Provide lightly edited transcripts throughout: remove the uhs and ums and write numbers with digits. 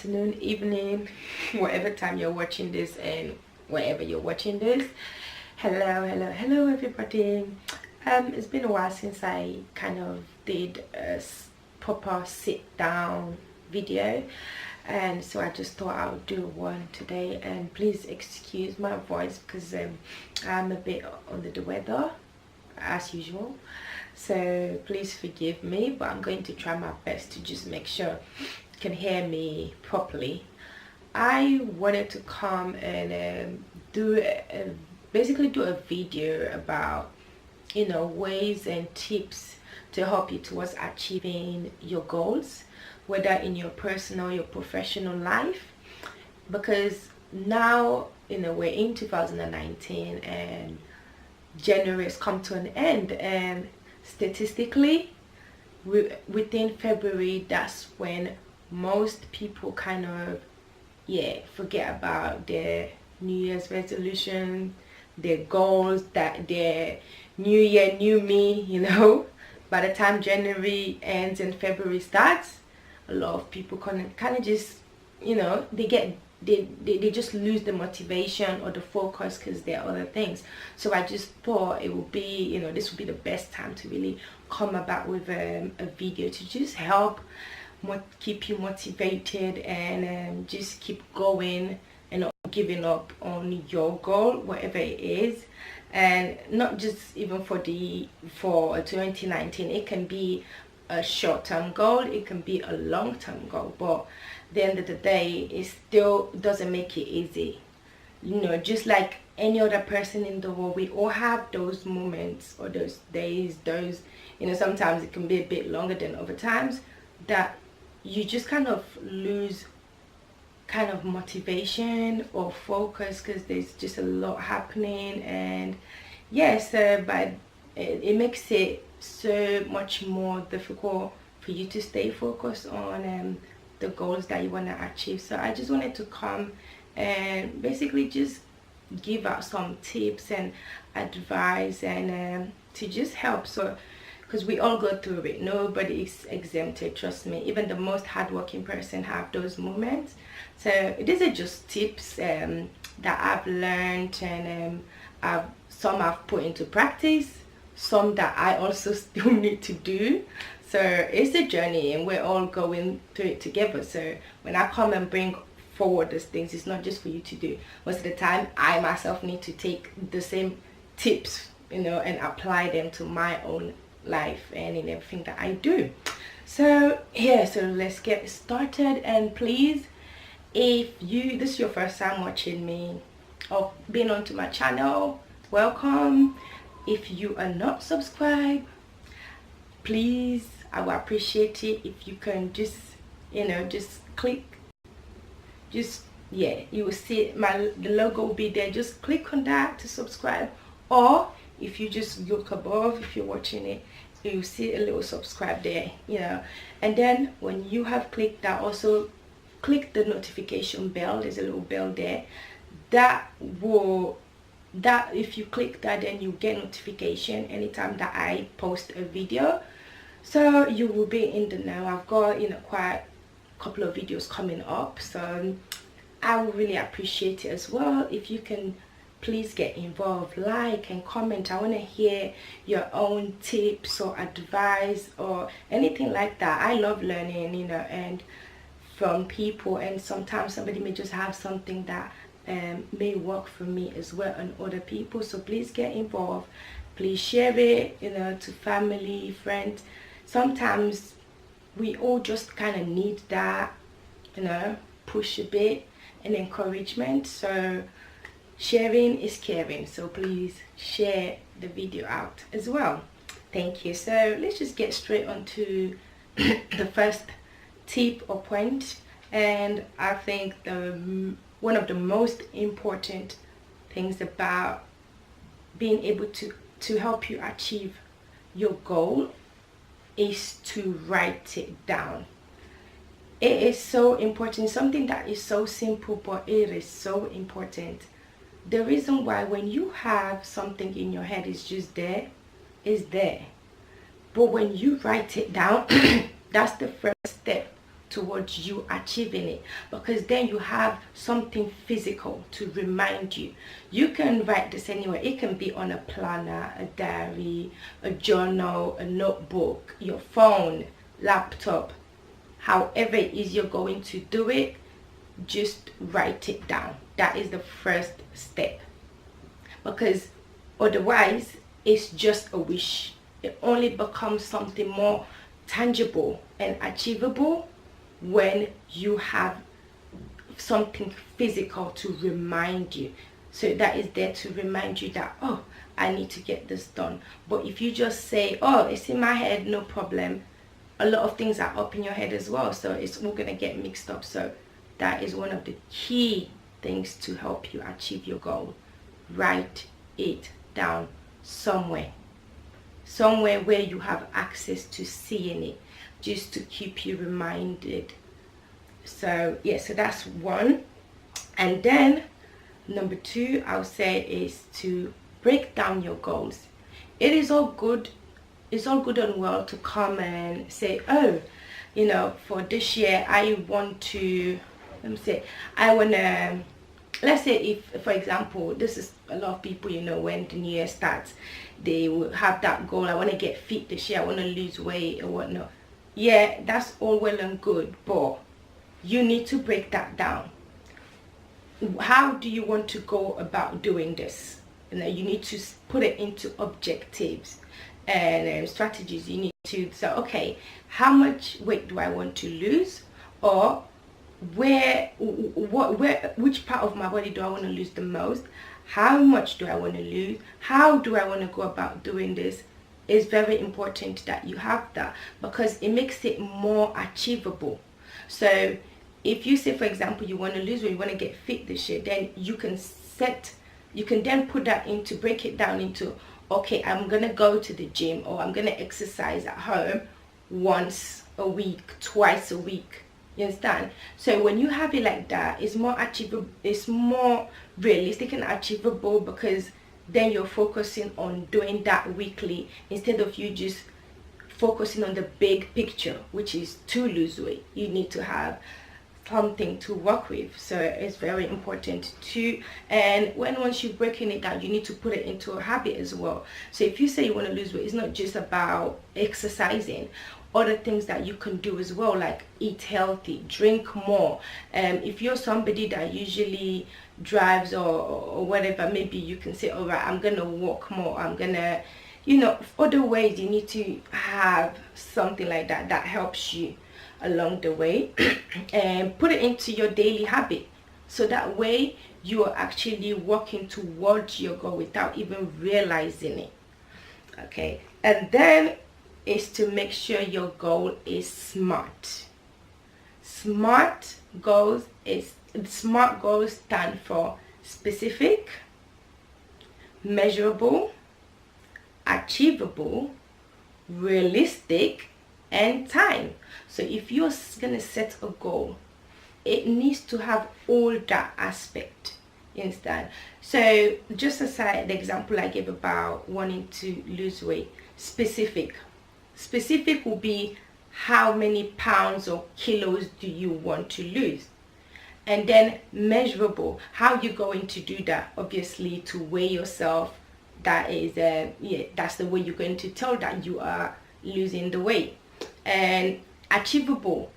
afternoon, evening, whatever time you're watching this and wherever you're watching this. Hello everybody. It's been a while since I kind of did a proper sit down video, and so I just thought I would do one today. And please excuse my voice because I'm a bit under the weather as usual, so please forgive me, but I'm going to try my best to just make sure you can hear me properly. I wanted to come and basically do a video about, you know, ways and tips to help you towards achieving your goals, whether in your personal, your professional life, because now, you know, we're in 2019 and January has come to an end, and statistically within February, that's when most people kind of forget about their New Year's resolution, their goals, that their new year, new me, you know. By the time January ends and February starts, a lot of people kind of just, you know, they just lose the motivation or the focus because there are other things. So I just thought it would be, you know, this would be the best time to really come about with a video to just help keep you motivated and just keep going and not giving up on your goal, whatever it is. And not just even for 2019, it can be a short-term goal, it can be a long-term goal, but at the end of the day, it still doesn't make it easy. You know, just like any other person in the world, we all have those moments or those days, those, you know, sometimes it can be a bit longer than other times, that you just kind of lose kind of motivation or focus because there's just a lot happening. And yes, but it makes it so much more difficult for you to stay focused on the goals that you want to achieve. So I just wanted to come and basically just give out some tips and advice and to just help, so because we all go through it, nobody is exempted, trust me. Even the most hardworking person have those moments. So these are just tips that I've learned, and some I've put into practice, some that I also still need to do. So it's a journey and we're all going through it together. So when I come and bring forward these things, it's not just for you to do. Most of the time I myself need to take the same tips, you know, and apply them to my own life and in everything that I do. So so let's get started. And please, if this is your first time watching me or being onto my channel, welcome. If you are not subscribed, please, I will appreciate it if you can just, you know, just click, you will see the logo will be there, just click on that to subscribe. Or if you just look above, if you're watching it, you see a little subscribe there, you know. And then when you have clicked that, also click the notification bell. There's a little bell there that if you click that, then you get notification anytime that I post a video, so you will be in the know. I've got, you know, quite a couple of videos coming up, so I would really appreciate it as well if you can please get involved, like and comment. I want to hear your own tips or advice or anything like that. I love learning, you know, and from people, and sometimes somebody may just have something that may work for me as well and other people. So please get involved, please share it, you know, to family, friends. Sometimes we all just kind of need that, you know, push a bit and encouragement. So sharing is caring, so please share the video out as well. Thank you. So let's just get straight on to the first tip or point. And I think one of the most important things about being able to help you achieve your goal is to write it down. It is so important, something that is so simple, but it is so important. The reason why, when you have something in your head, is just there, is there. But when you write it down, that's the first step towards you achieving it, because then you have something physical to remind you. You can write this anywhere. It can be on a planner, a diary, a journal, a notebook, your phone, laptop. However it is you're going to do it, just write it down. That is the first step, because otherwise it's just a wish. It only becomes something more tangible and achievable when you have something physical to remind you. So that is there to remind you that, oh, I need to get this done. But if you just say, oh, it's in my head, no problem, a lot of things are up in your head as well, so it's all gonna get mixed up. So that is one of the key things to help you achieve your goal. Write it down somewhere where you have access to seeing it, just to keep you reminded. So yeah, so that's one. And then number two, I'll say, is to break down your goals. It is all good, it's all good and well to come and say, oh, you know, for this year I want to, let's say if, for example, this is a lot of people, you know, when the new year starts, they will have that goal. I want to get fit this year, I want to lose weight or whatnot. Yeah, that's all well and good, but you need to break that down. How do you want to go about doing this? You know, you need to put it into objectives and strategies. You need to say, okay, how much weight do I want to lose, or which part of my body do I want to lose the most? How much do I want to lose? How do I want to go about doing this? It's very important that you have that, because it makes it more achievable. So if you say, for example, you want to lose weight, you want to get fit this year, then you can then put that into, break it down into, okay, I'm going to go to the gym, or I'm going to exercise at home once a week, twice a week. You understand? So when you have it like that, it's more achievable, it's more realistic and achievable, because then you're focusing on doing that weekly instead of you just focusing on the big picture, which is to lose weight. You need to have something to work with. So it's very important too. And once you're breaking it down, you need to put it into a habit as well. So if you say you want to lose weight, it's not just about exercising. Other things that you can do as well, like eat healthy, drink more. If you're somebody that usually drives or whatever, maybe you can say, all right, I'm gonna walk more, I'm gonna, you know, other ways. You need to have something like that that helps you along the way and put it into your daily habit, so that way you are actually working towards your goal without even realizing it. Okay, and then is to make sure your goal is SMART. SMART goals stand for specific, measurable, achievable, realistic, and time. So if you're gonna set a goal, it needs to have all that aspect. You understand? So just aside the example I gave about wanting to lose weight, specific will be how many pounds or kilos do you want to lose. And then measurable, how you're going to do that, obviously to weigh yourself. That is that's the way you're going to tell that you are losing the weight. And achievable,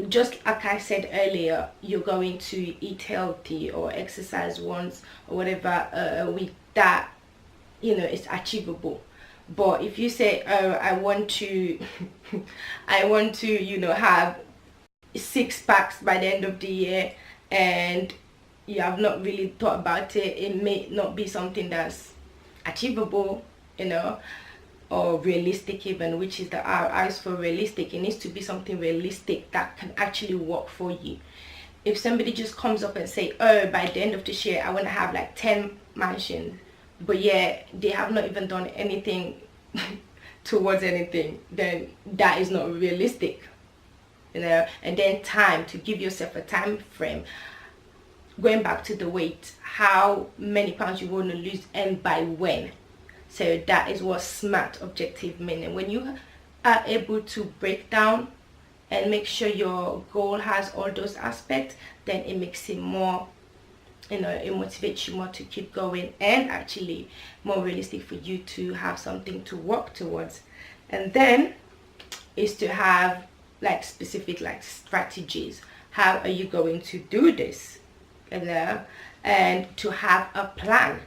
just like I said earlier, you're going to eat healthy or exercise once or whatever a week. That, you know, it's achievable. But if you say, oh, I want to you know, have 6 packs by the end of the year, and you have not really thought about it, it may not be something that's achievable, you know, or realistic even, which is the R is for realistic. It needs to be something realistic that can actually work for you. If somebody just comes up and say, oh, by the end of this year I want to have like 10 mansions, but yeah, they have not even done anything towards anything, then that is not realistic, you know. And then time, to give yourself a time frame, going back to the weight, how many pounds you want to lose and by when. So that is what SMART objective means. And when you are able to break down and make sure your goal has all those aspects, then it makes it more, it motivates you more to keep going, and actually more realistic for you to have something to work towards. And then is to have like specific like strategies. How are you going to do this? And to have a plan.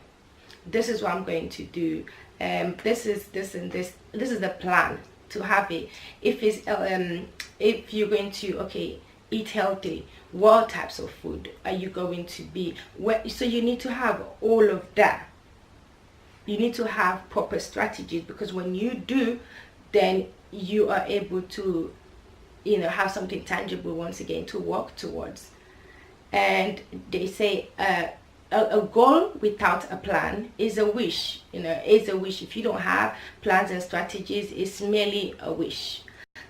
This is what I'm going to do. This is the plan to have it. If you're going to eat healthy, what types of food are you going to be? So you need to have all of that. You need to have proper strategies, because when you do, then you are able to have something tangible once again to work towards. And they say a goal without a plan is a wish. Is a wish. If you don't have plans and strategies, it's merely a wish.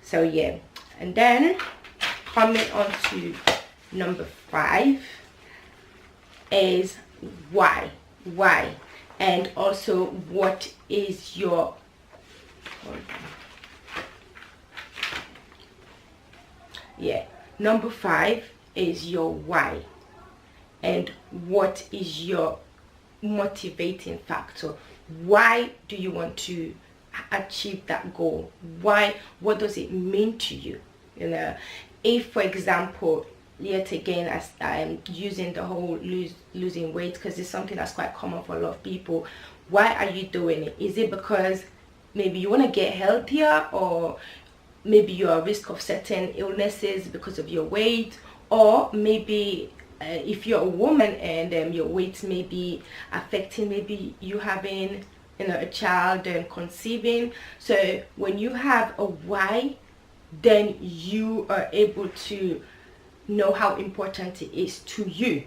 So yeah. And then coming on to number 5 is why, and also what is your number 5 is your why, and what is your motivating factor. Why do you want to achieve that goal? Why? What does it mean to you? If for example, yet again, as I'm using the whole losing weight, because it's something that's quite common for a lot of people. Why are you doing it? Is it because maybe you want to get healthier, or maybe you're at risk of certain illnesses because of your weight, or maybe if you're a woman and your weight may be affecting maybe you having a child and conceiving. So when you have a why, then you are able to know how important it is to you,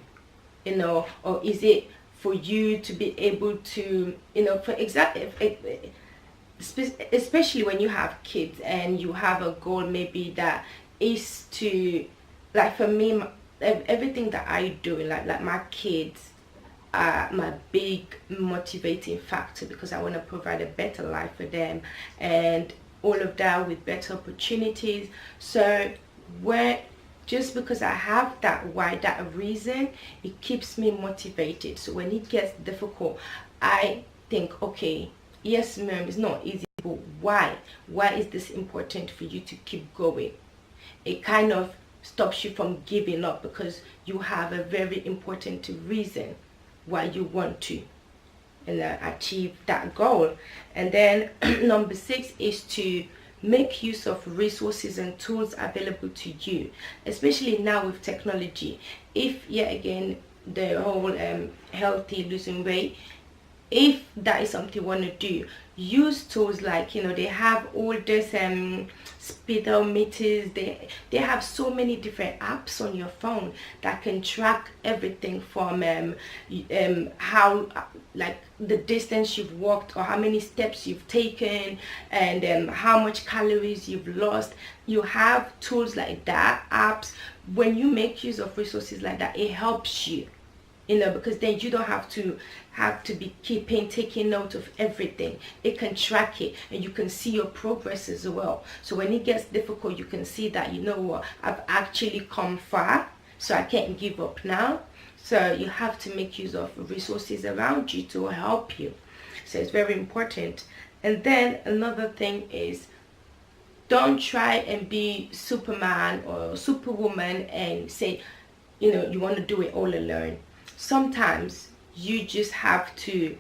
or is it for you to be able to, for example, especially when you have kids and you have a goal maybe that is to, like for me, everything that I do, like my kids are my big motivating factor, because I want to provide a better life for them, and all of that with better opportunities. So just because I have that why, that reason, it keeps me motivated. So when it gets difficult, I think, okay, yes, Miriam, it's not easy, but why? Why is this important for you to keep going? It kind of stops you from giving up, because you have a very important reason why you want to achieve that goal. And then number 6 is to make use of resources and tools available to you, especially now with technology. If yet again the whole healthy, losing weight, if that is something you want to do, use tools like, they have all this speedometers. They have so many different apps on your phone that can track everything from how, like, the distance you've walked, or how many steps you've taken, and how much calories you've lost. You have tools like that, apps. When you make use of resources like that, it helps you, because then you don't have to be taking note of everything. It can track it, and you can see your progress as well. So when it gets difficult, you can see that, what, I've actually come far, so I can't give up now. So you have to make use of resources around you to help you. So it's very important. And then another thing is, don't try and be Superman or Superwoman and say, you want to do it all alone. Sometimes you just have to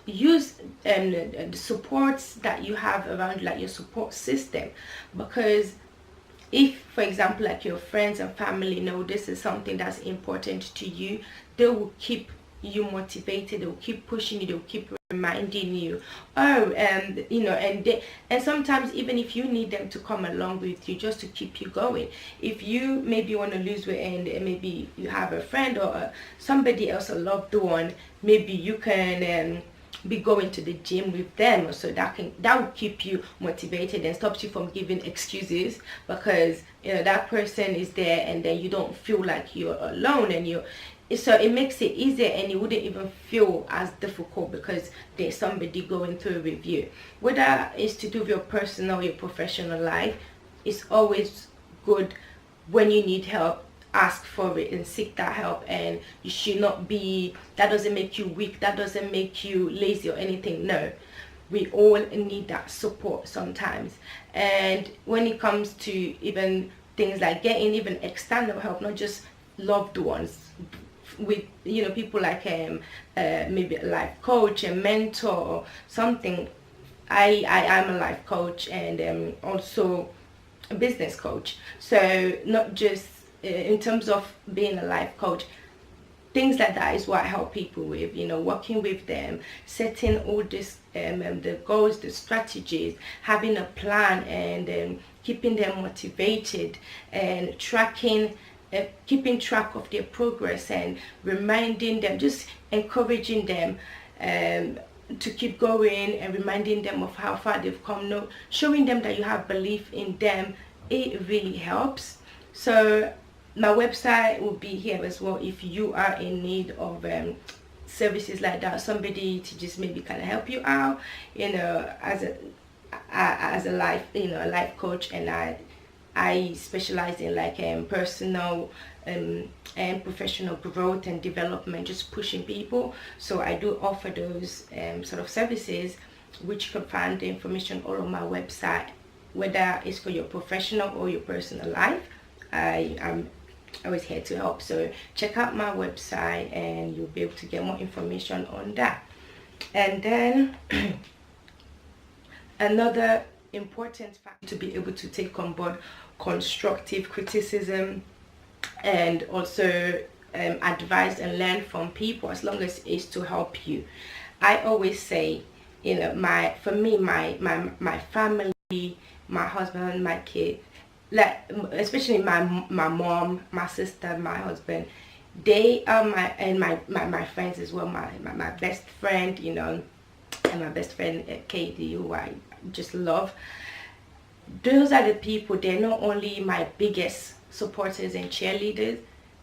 use the supports that you have around, like your support system. Because if, for example, like your friends and family know this is something that's important to you, they will keep you motivated. They will keep pushing you. They will keep reminding you. And sometimes even if you need them to come along with you just to keep you going. If you maybe want to lose weight, and maybe you have a friend or somebody else, a loved one, maybe you can be going to the gym with them, so that will keep you motivated and stops you from giving excuses, because that person is there, and then you don't feel like you're alone, and so it makes it easier, and you wouldn't even feel as difficult because there's somebody going through with you. Whether it's to do with your personal or your professional life, it's always good when you need help, ask for it and seek that help, and you should not be, that doesn't make you weak, that doesn't make you lazy or anything. No, we all need that support sometimes. And when it comes to even things like getting even external help, not just loved ones, with people like maybe a life coach, a mentor or something. I am a life coach and also a business coach, so not just in terms of being a life coach, things like that is what I help people with, working with them, setting all this the goals, the strategies, having a plan, and keeping them motivated, and keeping track of their progress, and reminding them, just encouraging them to keep going, and reminding them of how far they've come. No, showing them that you have belief in them, it really helps. So my website will be here as well if you are in need of services like that, somebody to just maybe kind of help you out, as a life a life coach. And I specialize in like personal and professional growth and development, just pushing people. So I do offer those sort of services, which you can find the information all on my website, whether it's for your professional or your personal life. I'm always here to help. So check out my website and you'll be able to get more information on that. And then another important factor to be able to take on board constructive criticism, and also advise and learn from people, as long as it's to help you. I always say, my family, my husband, my kid, like especially my mom, my sister, my husband, they are my friends as well, my best friend, and my best friend Katie, who I just love. Those are the people, they're not only my biggest supporters and cheerleaders,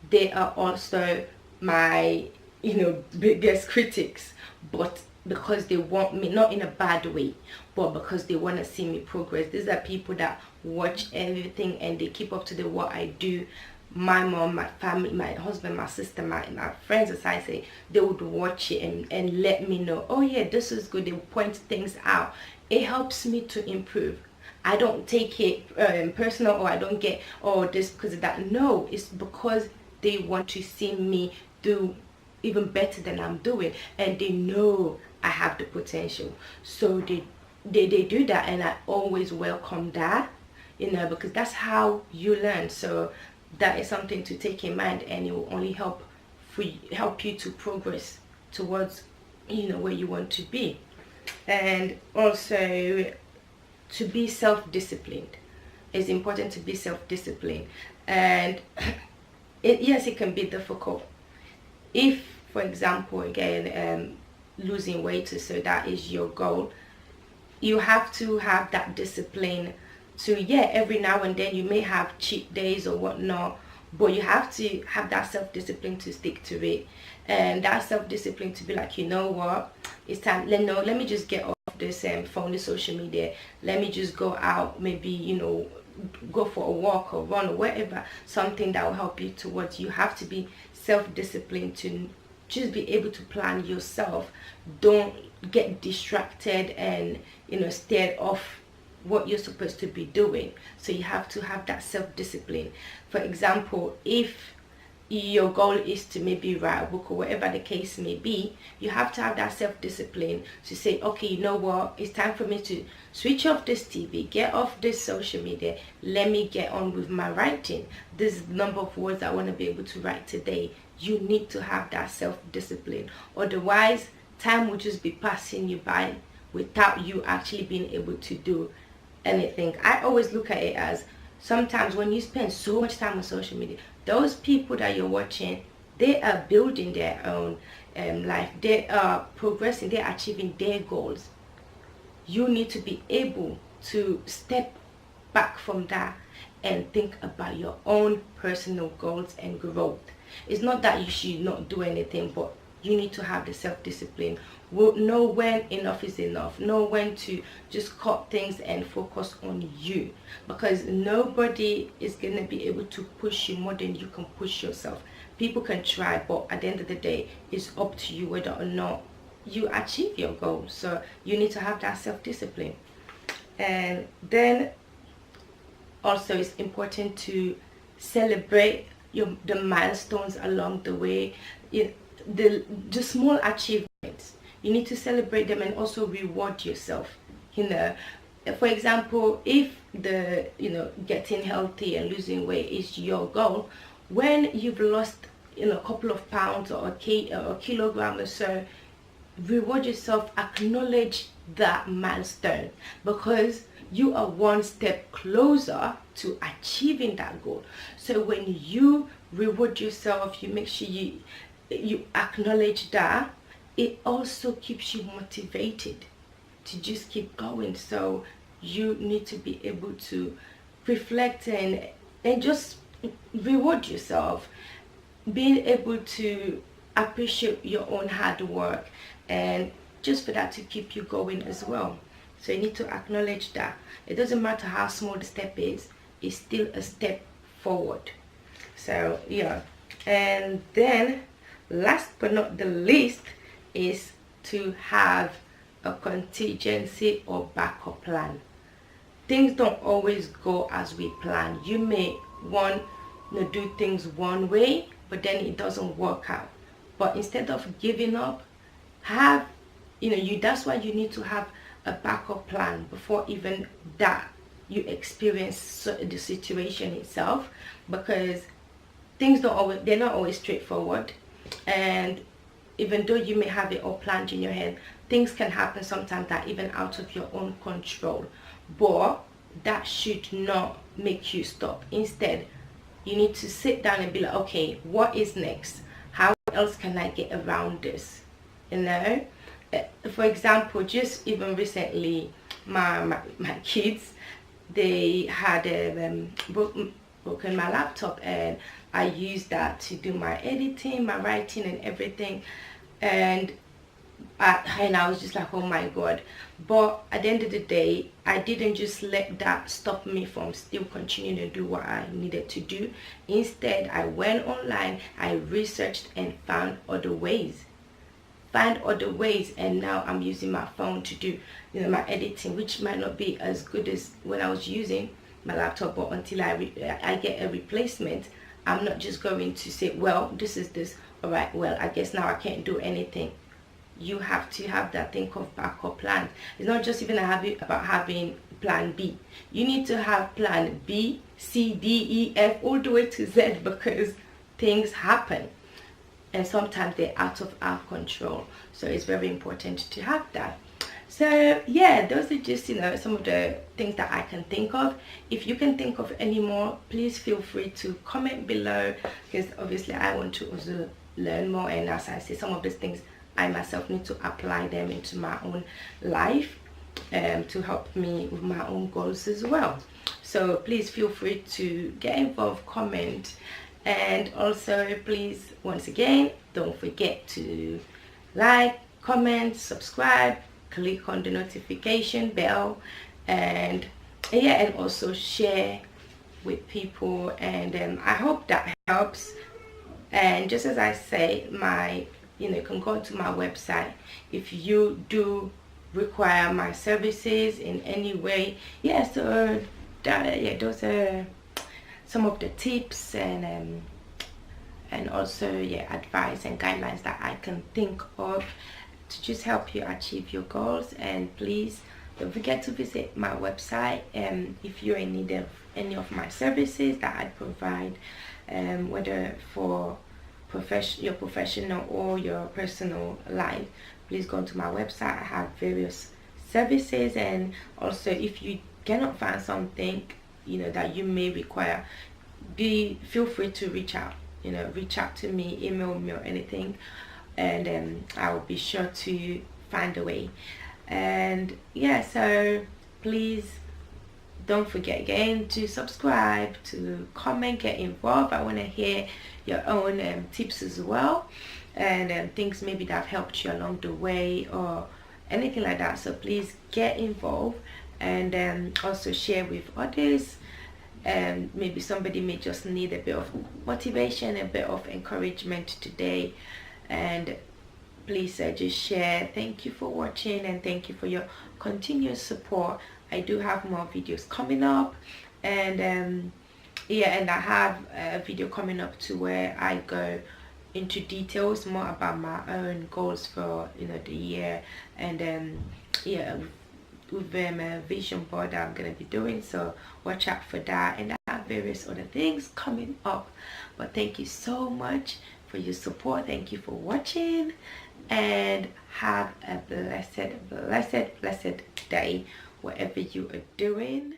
they are also my biggest critics, but because they want me, not in a bad way, but because they want to see me progress. These are people that watch everything and they keep up to what I do. My mom, my family, my husband, my sister, my friends, as I say, they would watch it and let me know, oh yeah, this is good. They point things out. It helps me to improve. I don't take it personal, or I don't get, oh, this because of that. No, it's because they want to see me do even better than I'm doing, and they know I have the potential. So they do that, and I always welcome that, because that's how you learn. So that is something to take in mind, and it will only help you to progress towards where you want to be. And also, to be self-disciplined. It's important to be self-disciplined, and yes, it can be difficult. If, for example, again, losing weight, so that is your goal, you have to have that discipline to, every now and then you may have cheat days or whatnot, but you have to have that self-discipline to stick to it, and that self-discipline to be like, what, it's time, let me just get off this phone, the social media, let me just go out, maybe go for a walk or run or whatever, something that will help you towards. You have to be self-disciplined to just be able to plan yourself. Don't get distracted and steered off what you're supposed to be doing. So you have to have that self-discipline. For example, if your goal is to maybe write a book or whatever the case may be, you have to have that self-discipline to say, okay, you know what, it's time for me to switch off this TV, get off this social media, let me get on with my writing. This is the number of words I want to be able to write today. You need to have that self-discipline, otherwise time will just be passing you by without you actually being able to do anything. I always look at it as, sometimes when you spend so much time on social media, those people that you're watching, they are building their own life, they are progressing, they're achieving their goals. You need to be able to step back from that and think about your own personal goals and growth. It's not that you should not do anything, but you need to have the self-discipline. Know when enough is enough. Know when to just cut things and focus on you, because nobody is going to be able to push you more than you can push yourself. People can try, but at the end of the day, it's up to you whether or not you achieve your goal. So you need to have that self-discipline. And then also it's important to celebrate the milestones along the way, the small achievements. You need to celebrate them and also reward yourself. For example, if getting healthy and losing weight is your goal, when you've lost a couple of pounds or a kilogram or so, reward yourself, acknowledge that milestone, because you are one step closer to achieving that goal. So when you reward yourself, you make sure you acknowledge that, it also keeps you motivated to just keep going. So you need to be able to reflect and just reward yourself, being able to appreciate your own hard work, and just for that to keep you going as well. So you need to acknowledge that it doesn't matter how small the step is, it's still a step forward. So yeah, and then last but not the least is to have a contingency or backup plan. Things don't always go as we plan. You may want to do things one way, but then it doesn't work out. But instead of giving up, that's why you need to have a backup plan before even that you experience the situation itself, because things they're not always straightforward. And even though you may have it all planned in your head, things can happen sometimes that are even out of your own control. But that should not make you stop. Instead, you need to sit down and be like, okay, what is next? How else can I get around this? For example, just even recently, my kids, they had broken my laptop, and I used that to do my editing, my writing and everything. And I was just like, oh my god. But at the end of the day, I didn't just let that stop me from still continuing to do what I needed to do. Instead, I went online, I researched and found other ways, and now I'm using my phone to do my editing, which might not be as good as when I was using my laptop. But until I get a replacement, I'm not just going to say, well, this is this, all right, well, I guess now I can't do anything. You have to have that thing of backup plans. It's not just even about having plan B. You need to have plan B, C, D, E, F, all the way to Z, because things happen and sometimes they're out of our control. So it's very important to have that. So yeah, those are just some of the things that I can think of. If you can think of any more, please feel free to comment below, because obviously I want to also learn more. And as I say, some of these things I myself need to apply them into my own life to help me with my own goals as well. So please feel free to get involved, comment, and also please, once again, don't forget to like, comment, subscribe, click on the notification bell, and also share with people. And I hope that helps. And just as I say, you can go to my website if you do require my services in any way. So those are some of the tips and also advice and guidelines that I can think of to just help you achieve your goals. And please don't forget to visit my website if you're in need of any of my services that I provide, whether for your professional or your personal life. Please go to my website. I have various services, and also if you cannot find something that you may require, feel free to reach out to me, email me or anything, and I will be sure to find a way. And so please don't forget again to subscribe, to comment, get involved. I want to hear your own tips as well. and things maybe that have helped you along the way or anything like that. So please get involved, and also share with others. And maybe somebody may just need a bit of motivation, a bit of encouragement today, and please just share. Thank you for watching, and thank you for your continuous support. I do have more videos coming up, and yeah, and I have a video coming up to where I go into details more about my own goals for the year, and yeah, with a vision board that I'm gonna be doing. So watch out for that, and I have various other things coming up. But thank you so much for your support. Thank you for watching, and have a blessed day whatever you are doing.